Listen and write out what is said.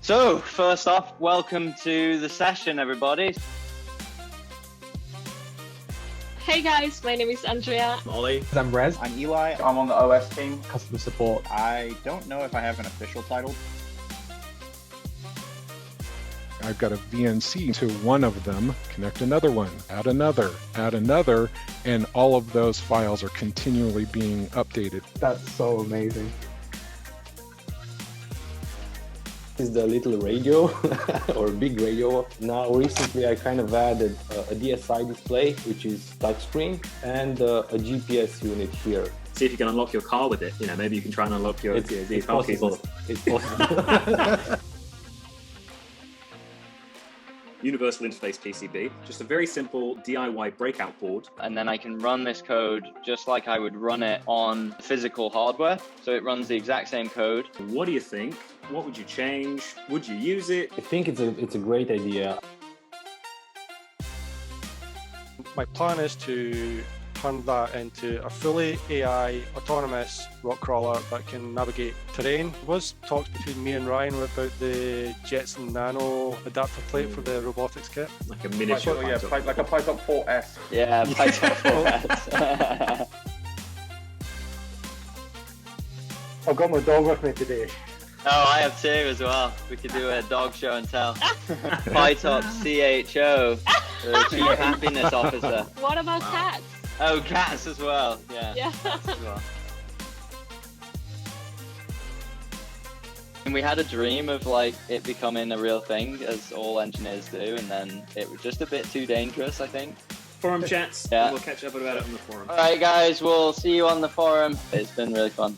So, first off, welcome to the session, everybody. Hey guys, my name is Andrea. I'm Ollie. I'm Rez. I'm Eli. I'm on the OS team, customer support. I don't know if I have an official title. I've got a VNC to one of them, connect another one, add another, and all of those files are continually being updated. That's so amazing. Is the little radio or big radio. Now recently I kind of added a DSI display, which is touchscreen, and a GPS unit here. See if you can unlock your car with it. You know, maybe you can try and unlock your car keys. It's possible. Universal Interface PCB, just a very simple DIY breakout board. And then I can run this code just like I would run it on physical hardware. So it runs the exact same code. What do you think? What would you change? Would you use it? I think it's a great idea. My plan is to turn that into a fully AI autonomous rock crawler that can navigate terrain. There was talks between me and Ryan about the Jetson Nano adapter plate for the robotics kit. Like a miniature Like a Python 4S. Yeah, Python 4S. I've got my dog with me today. Oh, I have two as well. We could do a dog show and tell. PyTop CHO, the Chief Happiness Officer. What about cats? Oh, cats as well. Yeah. Yeah. As well. And we had a dream of like it becoming a real thing, as all engineers do, and then it was just a bit too dangerous, I think. Forum chats. Yeah. We'll catch up about it on the forum. All right, guys. We'll see you on the forum. It's been really fun.